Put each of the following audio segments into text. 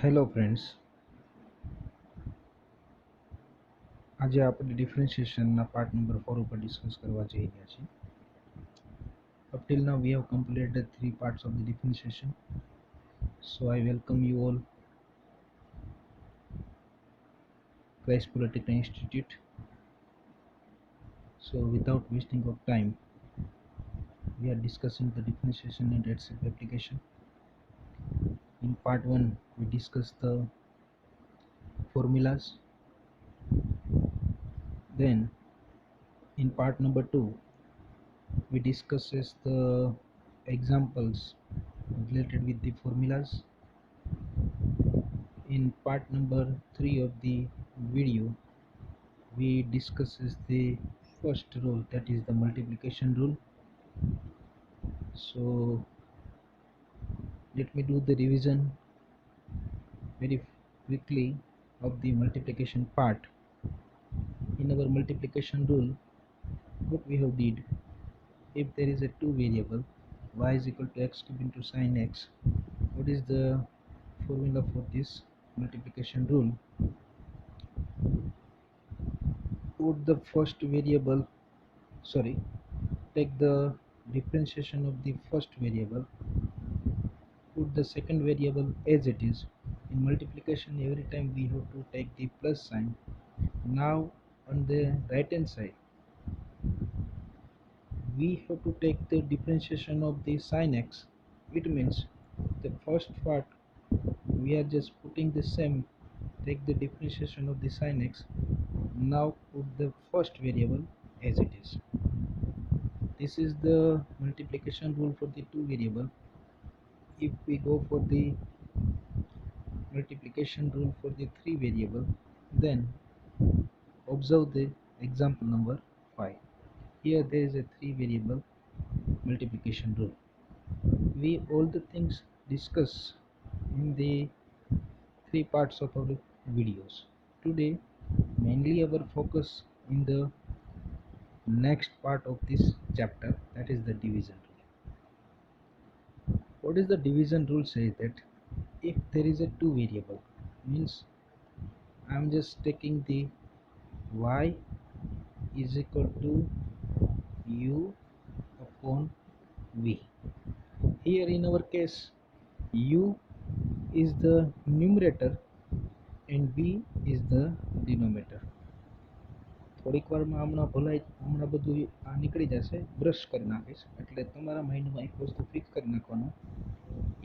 Hello friends, આજે આપણે ડિફરન્શિએશનના part number 4 ઉપર ડિસ્કસ કરવા જઈ રહ્યા છીએ. Up till now we have completed the three parts of the differentiation. So I welcome you all, Christ Polytechnic Institute. So without wasting of time, we are discussing the differentiation and its application. In part 1 we discussed the formulas. Then in part number 2 we discusses the examples related with the formulas. In part number 3 of the video we discusses the first rule, that is the multiplication rule. So let me do the revision very quickly of the multiplication part. In our multiplication rule, what we have did, if there is a two variable y is equal to x cube into sin x, what is the formula for this multiplication rule? Put the first variable, take the differentiation of the first variable, put the second variable as it is. In multiplication every time we have to take the plus sign. Now on the right hand side we have to take the differentiation of the sin x. It means the first part we are just putting the same, take the differentiation of the sin x. Now put the first variable as it is. This is the multiplication rule for the two variable. If we go for the multiplication rule for the three variable, then observe the example number 5. Here there is a three variable multiplication rule. We all the things discuss in the three parts of our videos. Today mainly our focus in the next part of this chapter, that is the division rule. What is the division rule? Says that if there is a two variable, means I am just taking the y is equal to u upon v. Here in our case u is the numerator and v is the denominator. થોડીક વારમાં હમણાં બધું આ નીકળી જશે, brush કરી નાખીશ, એટલે તમારા માઇન્ડમાં એક વસ્તુ ફિક્સ કરી નાખવાનું.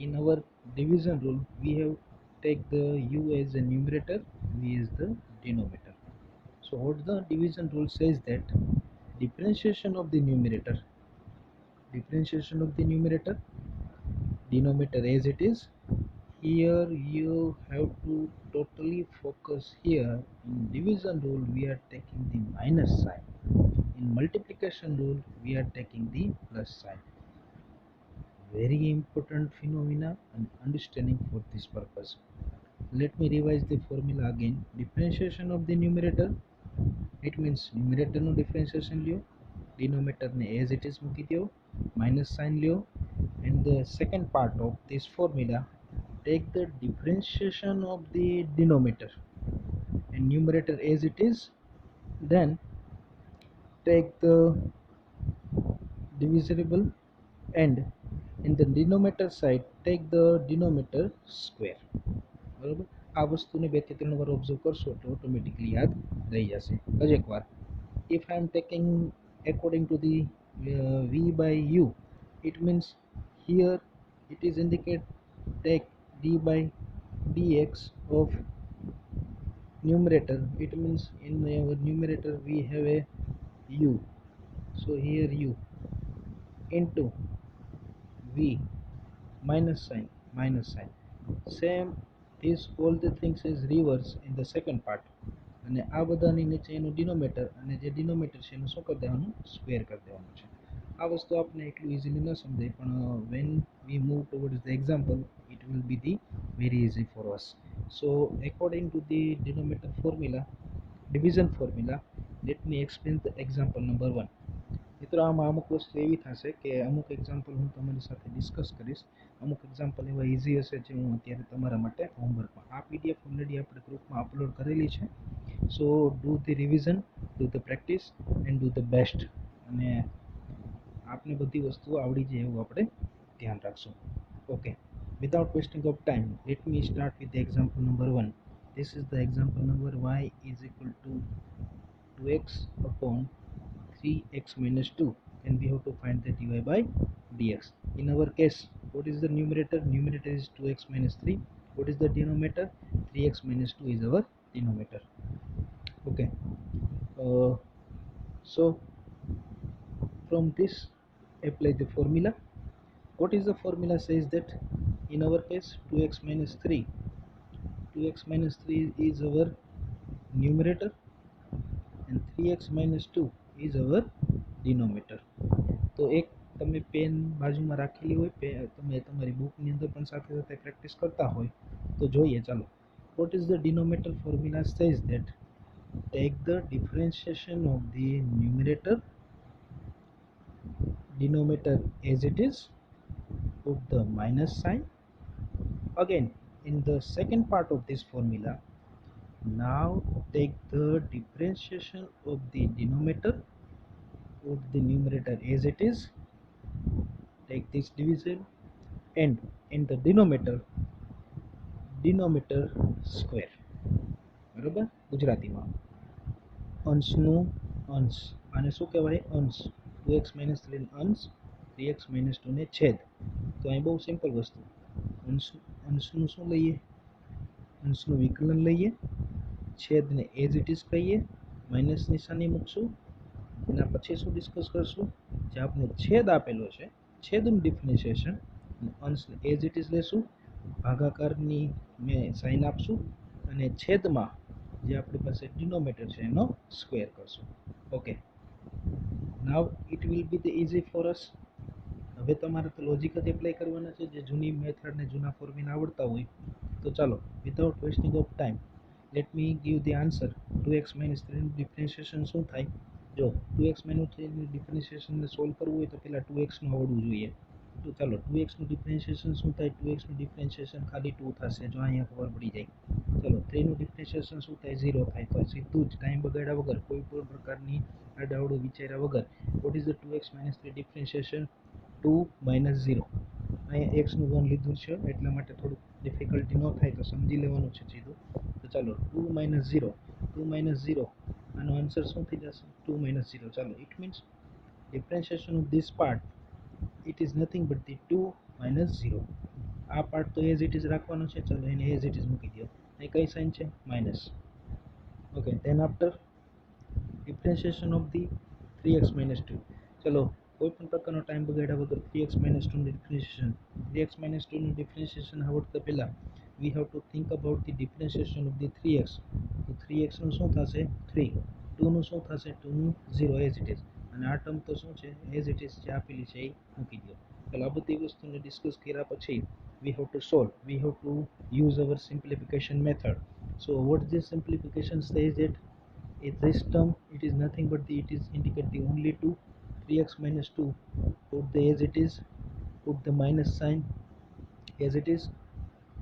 In our division rule we have take the u as a numerator, v as the denominator. So what the division rule says, that differentiation of the numerator, denominator as it is. Here you have to totally focus. Here in division rule we are taking the minus sign, in multiplication rule we are taking the plus sign. Very important phenomena and understanding for this purpose. Let me revise the formula again. Differentiation of the numerator, it means numerator no differentiation લ્યો, denominator ne as it is મૂકી દો, minus sign લ્યો, and the second part of this formula, take the differentiation of the denominator and numerator as it is. Then take the divisible and in the denominator side take the denominator square. બરાબર, આ વસ્તુને 2 થી 3 વાર observe કરશો તો automatically યાદ રહી જશે. હજી એકવાર, if I am taking according to the v by u, it means here it is indicate take d by dx of numerator. It means in our numerator we have a u, so here u into v minus sign. Same this all the things is reverse in the second part, અને આ બધાની નીચે એનું denominator, અને જે denominator છે એનું શું કરી દેવાનું, સ્ક્વેર કરી દેવાનું છે. આ વસ્તુ આપણે એટલું ઇઝીલી ન સમજાય, પણ when we move towards the example it will be the very easy for us. So according to the denominator formula, division formula, let me explain the example number 1. મિત્રો આમાં અમુક વસ્તુ એવી થશે કે અમુક એક્ઝામ્પલ હું તમારી સાથે ડિસ્કસ કરીશ, અમુક એક્ઝામ્પલ એવા ઇઝી હશે જે હું અત્યારે તમારા માટે હોમવર્કમાં આ પીડીએફ ઓલરેડી આપણે ગ્રુપમાં અપલોડ કરેલી છે. સો do the revision, do the practice and do the best. અને આપને બધી વસ્તુઓ આવડી જાય એવું આપણે ધ્યાન રાખશું. Okay, without wasting of time, let me start with the example number 1. This is the example number y is equal to 2x upon 3x minus 2, and we have to find the dy by dx. In our case, what is the numerator? Numerator is 2x minus 3. What is the denominator? 3x minus 2 is our denominator. Okay, so from this apply the formula. What is the formula? Says that in our case 2x minus 3 is our numerator and 3x minus 2 is our denominator. તો એક તમે pen બાજુમાં રાખેલી હોય, તમે તમારી બુકની અંદર પણ સાથે સાથે પ્રેક્ટિસ કરતા હોય તો જોઈએ. ચાલો, what is the denominator formula? Says that take the differentiation of the denominator as it is, put the minus sign. Again, in the second part of this formula, now take the differentiation of the denominator, put the numerator as it is, take this division, and in the denominator square. બરાબર, ગુજરાતીમાં અંશનું અંશ, આને શું કહેવાય? અંશ. 2x minus 3 અંશ, 3x minus 2 ને છેદ. તો અહીં બહુ સિમ્પલ વસ્તુ, અંશનું શું લઈએ? અંશનું વિકલન લઈએ, છેદને એઝ ઇટ ઇઝ કહીએ, માઇનસ નિશાની મૂકશું. એના પછી શું ડિસ્કસ કરશું? જે આપણે છેદ આપેલો છે, છેદનું ડિફરન્શિએશન, અંશને એઝ ઇટ ઇઝ લેશું, ભાગાકારની મેં સાઇન આપશું, અને છેદમાં જે આપણી પાસે ડિનોમિનેટર છે એનો સ્ક્વેર કરશું. Okay, now it will be the easy for us. હવે તમારે તો લોજિક જ એપ્લાય કરવાના છે, જે જૂની મેથડ ને જૂના ફોર્મ્યુલા આવડતા હોય. તો ચાલો, without wasting of time, let me give the answer. 2x minus 3 નું ડિફરન્શિએશન શું થાય? જો 2x minus 3 નું ડિફરન્શિએશનને સોલ્વ કરવું હોય તો પહેલાં 2x નું આવડવું જોઈએ. તો ચાલો, 2x નું ડિફરન્શિએશન શું થાય? 2x નું ડિફરન્શિએશન ખાલી 2 થશે, જો અહીંયા ખબર પડી જાય. ચલો, 3 નું ડિફરન્શિએશન શું થાય? 0 થાય. તો સીધું જ ટાઈમ બગાડ્યા વગર, કોઈ પણ પ્રકારની આડાવડું વિચાર્યા વગર, what is the 2x minus 3 differentiation? 2 minus 0. અહીંયા એક્સનું 1 લીધું છે એટલા માટે થોડુંક ડિફિકલ્ટી ન થાય તો સમજી લેવાનું છે સીધું. તો ચાલો, 2 minus 0, 2 minus 0, આનો આન્સર શું થઈ જશે? 2 minus 0. ચાલો, it means differentiation of this part, it is nothing but the 2 minus 0. આ પાર્ટ તો એઝ ઇટ ઇઝ રાખવાનો છે. ચાલો, એને એઝ ઇટ ઇઝ મૂકી દો. અહીં કઈ સાઇન છે? Minus. Okay, than after differentiation of the 3x minus 2. ચલો, કોઈ પણ પ્રકારનો ટાઈમ બગાડ્યા વગર 3x minus 2 નું ડિફરન્શિએશન, 3x minus 2 નું ડિફરન્શિએશન આવડતા પહેલાં we have to think about the differentiation of the 3x. તો 3x નું શું થશે? 3. 2 નું શું થશે? 2 નું 0 એઝ ઇટ ઇઝ. અને આ ટર્મ તો શું છે? એઝ ઇટ ઇઝ જે આપેલી છે એ મૂકી દો. ચાલો, આ બધી વસ્તુને ડિસ્કસ કર્યા પછી we have to solve, we have to use our simplification method. So what this simplification says that this term, it is nothing but it is indicate the only 2. 3x minus 2, put the as it is, put the minus sign as it is.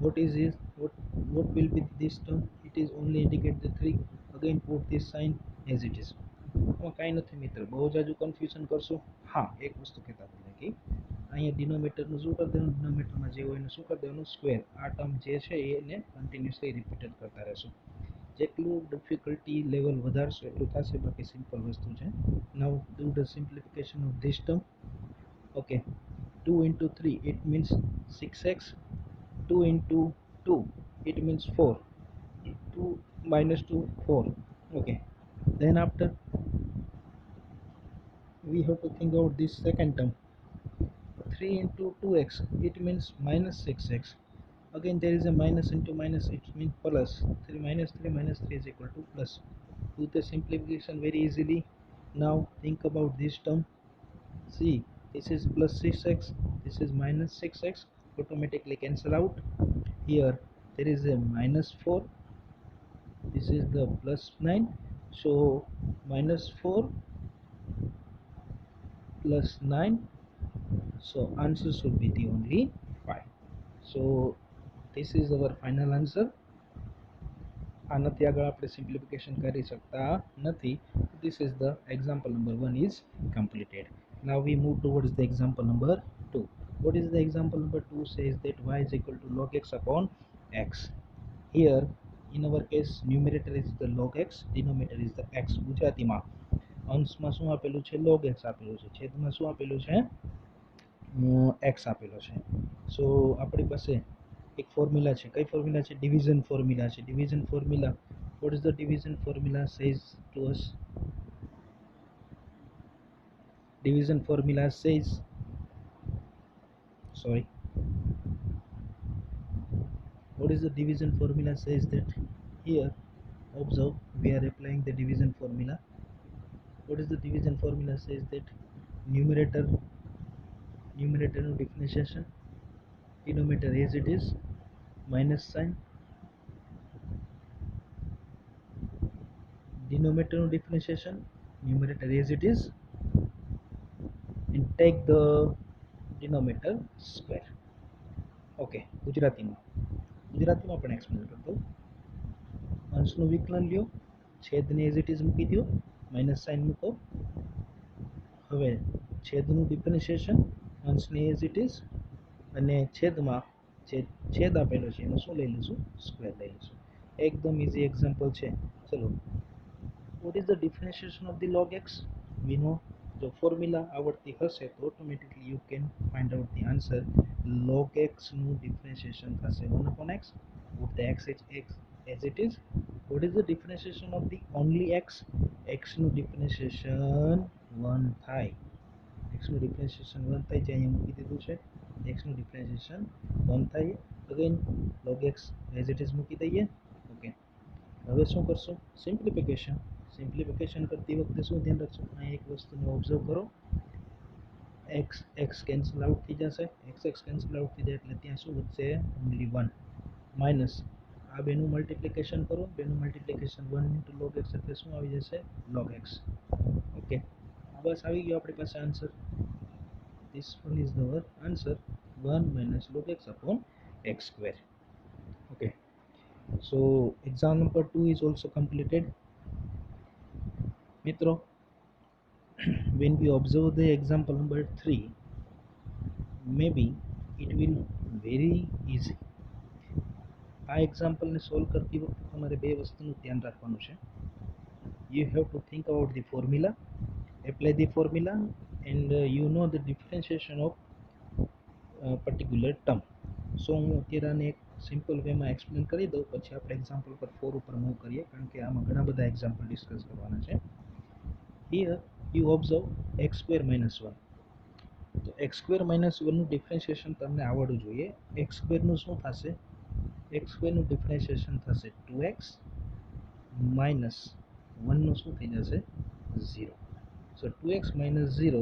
What is this? What will be this term? It is only indicate the 3. Again put this sign as it is. કાંઈ નથી મિત્ર, બહુ જાજુ confusion કરશો. હા, એક વસ્તુ કહેતા ભૂલાઈ ગઈ, અહીંયા ડિનોમિનેટરનું શું કરી દેવાનું? ડિનોમિનેટરમાં જે હોય એને શું કરી દેવાનું? સ્ક્વેર. આ ટર્મ જે છે એને કન્ટિન્યુઅસલી રિપીટેડ કરતા રહેશું. જેટલું ડિફિકલ્ટી લેવલ વધારશો એટલું થશે, બાકી સિમ્પલ વસ્તુ છે. Now do the simplification of this term. Okay, 2 into 3, it means 6x. 2 into 2, it means 4. 2 minus 2, 4. Okay, then after we have to think about this second term. 3 into 2x, it means minus 6x. Again there is a minus into minus, it means plus. 3 minus 3 minus 3 is equal to plus. Do the simplification very easily. Now think about this term. See, this is plus 6x, this is minus 6x, automatically cancel out. Here there is a minus 4, this is the plus 9, so minus 4 plus 9, so answer should be the only 5. So this is our final answer. આનાથી આગળ આપણે simplification કરી શકતા નથી. This is the example number 1 is completed. Now we move towards the example number 2. What is the example number 2? Says that y is equal to log x upon x. Here in our case numerator is the log x, denominator is the x. ગુજરાતીમાં અંશમાં શું આપેલું છે? log x આપેલું છે, છેદમાં શું આપેલું છે? x આપેલો છે. સો આપણી પાસે એક ફોર્મ્યુલા છે. કઈ ફોર્મ્યુલા છે? ડિવિઝન ફોર્મ્યુલા છે. Division formula, what is the division formula says to us? Division formula says, sorry, what is the division formula says that? Here observe, we are applying the division formula. What is the division formula says that? Numerator no differentiation, denominator as it is, minus sign, denominator no differentiation, numerator as it is, and take the denominator square. Okay, ગુજરાતીમાં પણ explain કરતો. અંશનું વિકલન લ્યો, છેદને as it is મૂકી દો, minus sign મૂકો. હવે છેદનું differentiation, અંશને as it is, અને છેદમાં જે છેદ આપેલો છે એનું શું લઈ લઈશું? સ્ક્વેર લઈ લઈશું. એકદમ ઇઝી એક્ઝામ્પલ છે. ચલો, what is the differentiation of the log x? We know, જો ફોર્મ્યુલા આવડતી હશે તો automatically you can find out the answer. log x નું ડિફરન્શિએશન થશે 1 upon x. Put the x as it is. What is the differentiation of the only x? x નું differentiation 1 થાય. x નું differentiation 1 થાય, જે અહીંયા મૂકી દીધું છે. x નું ડિફરન્શિએશન 1 થાય. Again log x as it is મૂકી દઈએ. ઓકે, હવે શું કરશું? સિમ્પ્લિફિકેશન કરતી વખતે શું ધ્યાન રાખશો? આ એક વસ્તુને ઓબ્ઝર્વ કરો, x કેન્સલ આઉટ થઈ જશે. x કેન્સલ આઉટ થઈ જાય એટલે ત્યાં શું વધશે? ઓનલી 1. માઇનસ આ બેનું મલ્ટિપ્લિકેશન કરો, બેનું મલ્ટિપ્લિકેશન 1 ઇન્ટુ log x એટલે શું આવી જશે? log x. ઓકે, બસ આવી ગયો આપણી પાસે answer. This one is our answer, 1 minus log x upon x square. Okay, so exam number 2 is also completed. મિત્રો, when we observe the example number 3, maybe it will very easy. આ એક્ઝામ્પલને solve કરતી વખતે તમારે બે વસ્તુનું ધ્યાન રાખવાનું છે. You have to think about the formula, apply the formula, and you know the differentiation of particular term. સો હું અત્યારે આને એક સિમ્પલ વેમાં એક્સપ્લેન કરી દઉં, પછી આપણે એક્ઝામ્પલ પર 4 ઉપર મૂવ કરીએ, કારણ કે આમાં ઘણા બધા એક્ઝામ્પલ ડિસ્કસ કરવાના છે. Here you observe x square minus 1. તો x square minus 1 નું ડિફરન્શિએશન તમને આવડવું જોઈએ. x square નું શું થશે? x square નું ડિફરન્શિએશન થશે 2x minus 1 નું શું થઈ જશે? 0. સો 2x minus 0,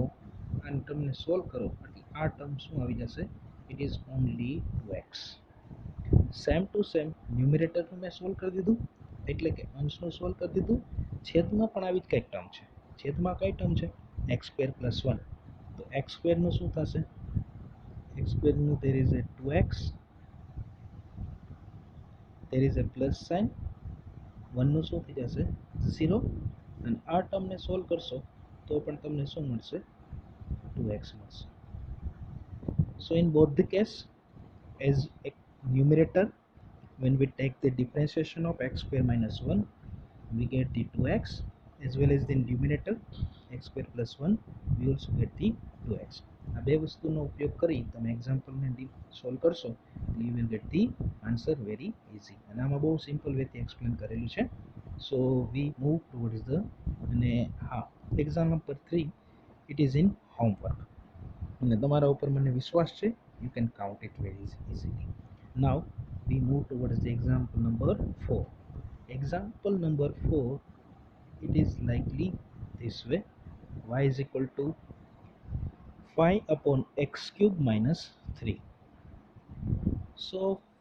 અને તમને સોલ્વ કરો એટલે આ ટર્મ શું આવી જશે? It is only 2x. Same to same ન્યુમિરેટરનું મેં સોલ્વ કરી દીધું, એટલે કે અંશનું સોલ્વ કરી દીધું. છેદમાં પણ આવી જ કંઈક ટર્મ છે. છેદમાં કઈ ટર્મ છે? x square plus 1. તો x square નું શું થશે? x square નું there is a 2x, there is a plus sign, 1 નું શું થઈ જશે? 0. અને આ ટર્મને સોલ્વ કરશો તો પણ તમને શું મળશે? 2x મળશે. So in both the case, as a numerator, when we take the differentiation of x square minus 1, we get the 2x, as well as the numerator x square plus 1, we also get the 2x. આ બે વસ્તુનો ઉપયોગ કરી તમે એક્ઝામ્પલને solve કરશો એટલે you will get the answer very easy. અને આમાં બહુ સિમ્પલ વેથી એક્સપ્લેન કરેલું છે. સો we move towards the, અને હા, exam number 3 it is in homework, અને તમારા ઉપર મને વિશ્વાસ છે. You can count it very easily. Now we move towards the example number 4. Example number 4, it is likely this way. Y is equal to 5 upon x cube minus 3. So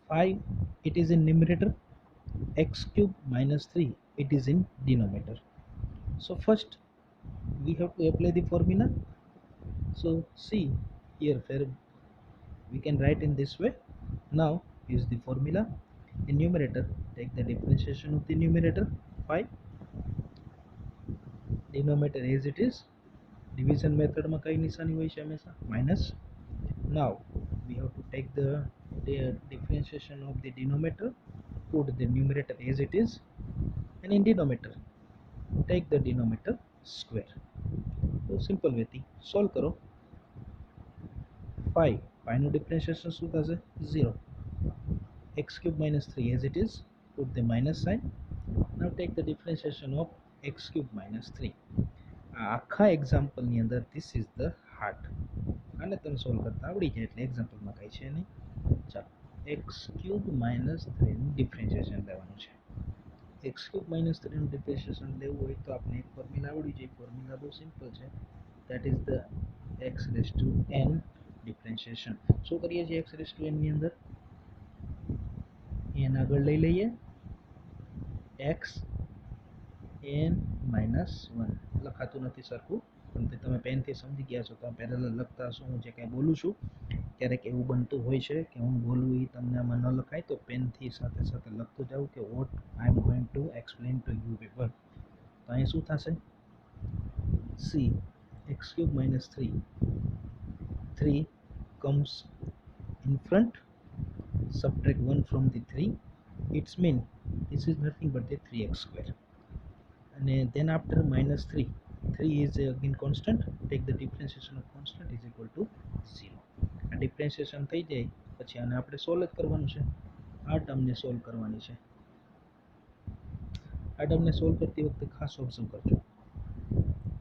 5 it is in numerator, x cube minus 3 it is in denominator. So first we have to apply the formula. So see here, we can write in this way. Now use the formula. In numerator, take the differentiation of the numerator 5, denominator as it is. Division method માં કઈ નિશાની હોય છે હંમેશા minus. Now we have to take the differentiation of the denominator, put the numerator as it is, and in denominator take the denominator square. તો simple વેથી solve કરો. 5 નું differentiation શું થશે 0. x cube minus 3 as it is, put the minus sign. Now take the differentiation of x cube minus 3. આ આખા એક્ઝામ્પલની અંદર this is the heart. આને તમે સોલ્વ કરતા આવડી જાય એટલે એક્ઝામ્પલમાં કાંઈ છે નહીં. ચાલો x cube minus 3 નું ડિફરન્શિએશન લેવાનું છે. x cube minus 3 નું ડિફરન્શિએશન લેવું હોય તો આપણે એક ફોર્મ્યુલા આવડી જાય. ફોર્મ્યુલા બહુ સિમ્પલ છે. that is the x raised to n differentiation. શું કરીએ છીએ x raised to n ની અંદર n આગળ લઈ લઈએ, x n minus 1 લખાતું નથી સરખું, પણ તે તમે પેનથી સમજી ગયા છો. તમે પેરેલલ લખતા હશો. હું જે કાંઈ બોલું છું ક્યારેક એવું બનતું હોય છે કે હું બોલું એ તમને આમાં ન લખાય, તો પેનથી સાથે સાથે લખતું જાઉં કે what I am going to explain to you people. તો અહીં શું થશે C x cube minus 3 comes in front, subtract 1 from the 3, it's mean this is nothing but the 3x square. And then after minus 3 is again constant, take the differentiation of constant is equal to 0. આ differentiation થઈ જાય પછી આને આપણે solve કરવાનું છે. આ ટર્મને સોલ્વ કરવાની છે. આ ટર્મને સોલ્વ કરતી વખતે ખાસ ઓબ્ઝર્વ કરજો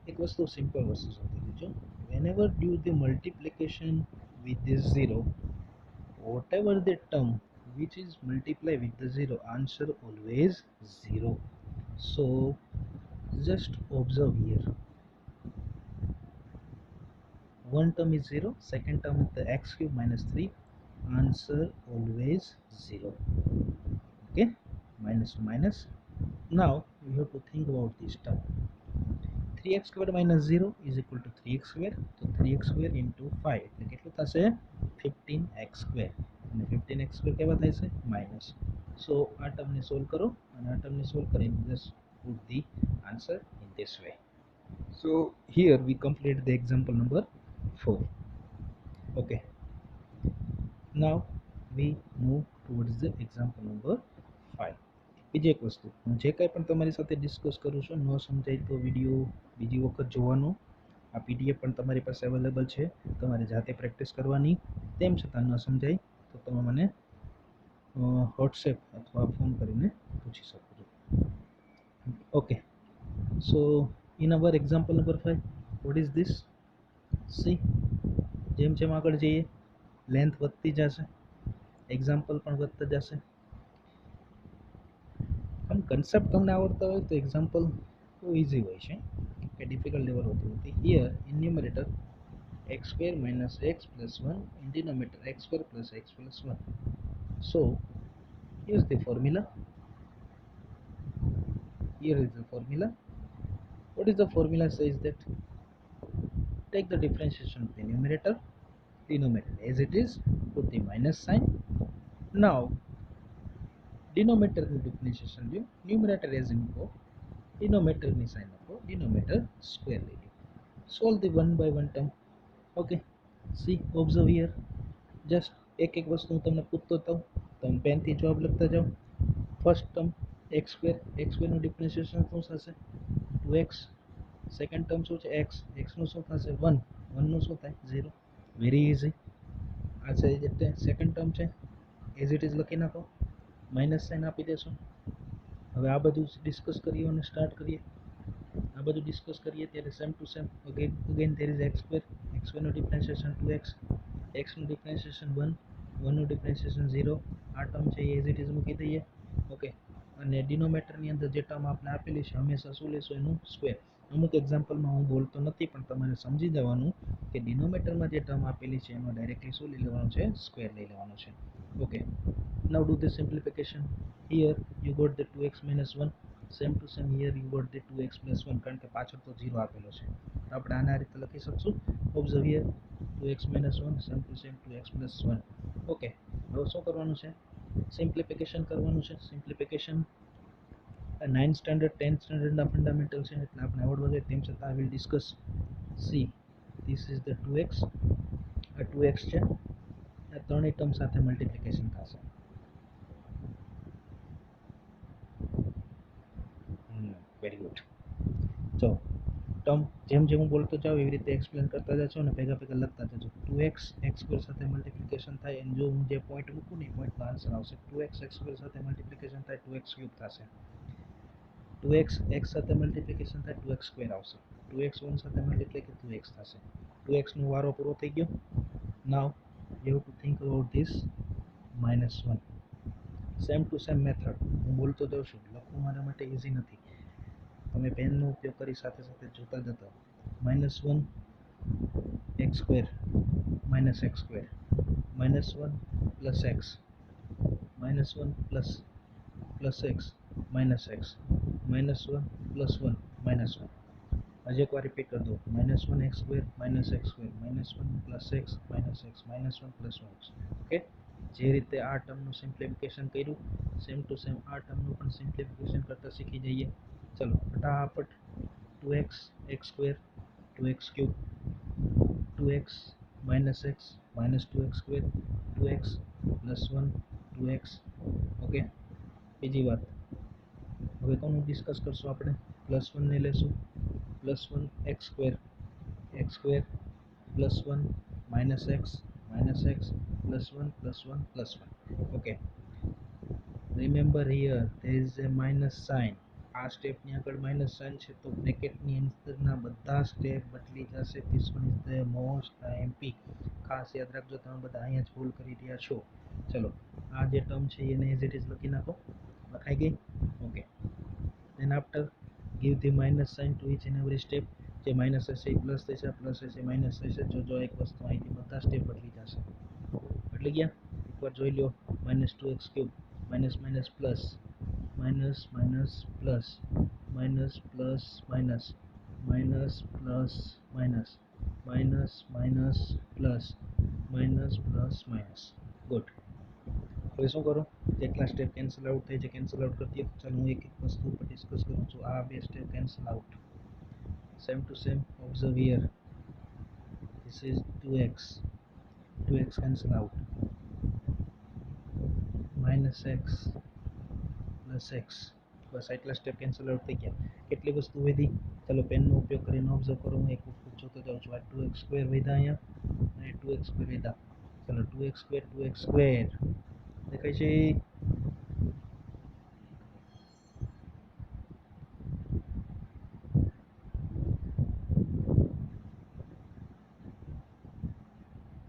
એક વસ્તુ, સિમ્પલ વસ્તુ સમજી લેજો. whenever do the multiplication with this 0, whatever the term which is multiply with the 0, answer always 0. So just observe here, one term is 0, second term is the x cube minus 3, answer always 0. Okay, minus to minus. Now we have to think about this term. 3x squared minus 0 is equal to 3x squared. So 3x squared into 5 એટલે કેટલું થશે 15x squared. અને 15x squared કેવા થાય છે minus. સો આ ટર્મને solve કરો અને આ ટર્મને સોલ્વ કરીને just put the answer in this way. So here we complete the example number 4. Okay, now we move towards the example number 5. બીજી એક વસ્તુ, હું જે કાંઈ પણ તમારી સાથે ડિસ્કસ કરું છું, ન સમજાય તો વિડીયો બીજી વખત જોવાનો. આ પીડીએફ પણ તમારી પાસે અવેલેબલ છે, તમારે જાતે પ્રેક્ટિસ કરવાની. તેમ છતાં ન સમજાય તો તમે મને વોટ્સએપ અથવા ફોન કરીને પૂછી શકો છો. Okay, so in our example number 5, what is this? C, જેમ જેમ આગળ જઈએ લેન્થ વધતી જશે, એક્ઝામ્પલ પણ વધતા જશે. આમ કન્સેપ્ટ તમને આવડતા હોય તો એક્ઝામ્પલ બહુ ઇઝી હોય છે, કે ડિફિકલ્ટ લેવલ હોતું નથી. Here in numerator x square minus x plus 1, in denominator x square plus x plus 1. So use the formula. Here is the formula. What is the formula? Says that take the differentiation of the numerator, denominator as it is, put the minus sign. Now denominator ની differentiation લ્યો, numerator as મૂકો, ડિનોમિનેટરની sign આપો, denominator square લઈ લો. Solve the one by one term. Okay, see, observe here. Just એક એક વસ્તુ હું તમને પૂછતો જાઉં, તમે પેનથી જવાબ લખતા જાઓ. ફર્સ્ટ ટર્મ એક્સ સ્ક્વેરનું ડિફરન્શિએશન શું થશે 2x. સેકન્ડ ટર્મ શું છે એક્સનું શું થશે 1, 1નું શું થાય 0. Very easy. આ છે એટલે સેકન્ડ ટર્મ છે એઝ ઇટ ઇઝ લખી નાખો, માઇનસ સાઇન આપી દેશો. હવે આ બધું ડિસ્કસ કરીએ અને સ્ટાર્ટ કરીએ. આ બધું ડિસ્કસ કરીએ ત્યારે same to same again there is x સ્ક્વેરનું ડિફરન્શિએશન 2x, એક્સનું ડિફરન્શિએશન 1, 1નું ડિફરન્શિએશન 0. આ ટર્મ છે એઝ ઇટ ઇઝ મૂકી દઈએ. ઓકે, અને ડિનોમિનેટરની અંદર જે ટર્મ આપણે આપેલી છે હંમેશા શું લેશો એનું સ્ક્વેર. અમુક એક્ઝામ્પલમાં હું બોલતો નથી, પણ તમારે સમજી જવાનું કે ડિનોમિનેટરમાં જે ટર્મ આપેલી છે એમાં ડાયરેક્ટલી શું લઈ લેવાનું છે સ્ક્વેર લઈ લેવાનું છે. Okay, now do the simplification. Here you got the 2x minus 1, same to same here you got the 2x plus 1, કારણ કે પાછળ તો 0 આપેલો છે તો આપણે આના રીતે લખી શકશું. Observe here 2x minus 1 same to same 2x plus 1. Okay, હવે શું કરવાનું છે? સિમ્પ્લિફિકેશન કરવાનું છે. Simplification 9th standard 10th સ્ટાન્ડર્ડના fundamental છે એટલે આપણે આવડવા જોઈએ. તેમ છતાં I will discuss. See this is the 2x. આ 2x છે. આ ત્રણેય ટર્મ સાથે મલ્ટિપ્લિકેશન થશે. Very good. જો ટર્મ જેમ જેમ હું બોલતો જાઉં એવી રીતે એક્સપ્લેન કરતા જશો અને ભેગા ભેગા લખતા જજો. 2x x સ્ક્વેર સાથે મલ્ટિપ્લિકેશન થાય અને જો હું જે પોઈન્ટ મૂકું ને એ પોઈન્ટનો આન્સર આવશે. 2x x સ્ક્વેર સાથે મલ્ટિપ્લિકેશન થાય 2x ક્યુબ થશે. 2x x સાથે મલ્ટિપ્લિકેશન થાય 2x સ્ક્વેર આવશે. 2x 1 સાથે મલ્ટિપ્લાય કે 2x થશે. 2x નો વારો પૂરો થઈ ગયો. Now you have to think about this -1. Same to same method હું બોલતો જાઉં છું. લખવું મારા માટે ઇઝી નથી. તમે પેનનો ઉપયોગ કરી સાથે સાથે જોતા જતા. -1 x square -x square -1 plus x -1 plus x minus x -1 plus 1 -1. હજી એકવાર રિપીટ કરી દો. -1 x square -x square -1 plus x -x -1 plus 1x. Okay. જે રીતે આ ટર્મનું સિમ્પ્લિફિકેશન કર્યું સેમ ટુ સેમ આ ટર્મનું પણ સિમ્પ્લિફિકેશન કરતા શીખી જઈએ. ચલો ફટાફટ. 2x x square 2x cube 2x -x -2x square 2x plus 1 2x. Okay. બીજી વાત હવે કોનું ડિસ્કસ કરશું આપણે? +1 ને લેશું. +1 x square plus 1 -x plus 1 plus 1 plus 1. Okay. Remember here there is A minus sign. આ સ્ટેપની આગળ માઇનસ સાઇન છે તો બ્રેકેટની અંદરના બધા સ્ટેપ બદલી જશે. This one is the most MP. ખાસ યાદ રાખજો, તમે બધા અહીંયા જ ભૂલ કરી રહ્યા છો. ચલો આ જે ટર્મ છે એને એઝ ઇટ ઇઝ લખી નાખો. લખાઈ ગઈ? Okay. then after give the minus sign to each and every step. જે માઇનસ હશે એ પ્લસ થશે, પ્લસ હશે માઇનસ થશે. જો એક વસ્તુ અહીંથી બધા સ્ટેપ બદલી જશે. બદલી ગયા? એકવાર જોઈ લો. -2x cube minus minus plus minus minus plus minus plus minus minus plus minus minus minus plus minus plus minus. Good. હવે શું કરો? જેટલા સ્ટેપ કેન્સલ આઉટ થાય છે કેન્સલ આઉટ કરી દો. ચાલો હું એક એક વસ્તુ ઉપર ડિસ્કસ કરું છું. આ બે step cancel out. Same to same observe here. This is 2x cancel out. -x plus x. બસ આટલા સ્ટેપ કેન્સલ આઉટ થઈ ગયા. કેટલી વસ્તુ વધી? ચાલો પેનનો ઉપયોગ કરીને ઓબ્ઝર્વ કરો. હું એક વસ્તુ જોતો જાઉં છું. આ 2x સ્ક્વેર વધ્યા અહીંયા અને 2x સ્ક્વેર વધ્યા. ચાલો 2x સ્ક્વેર દેખાય છે?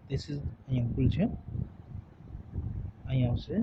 ધીસ ઇઝ અહીંયા ભૂલ છે. અહીંયા આવશે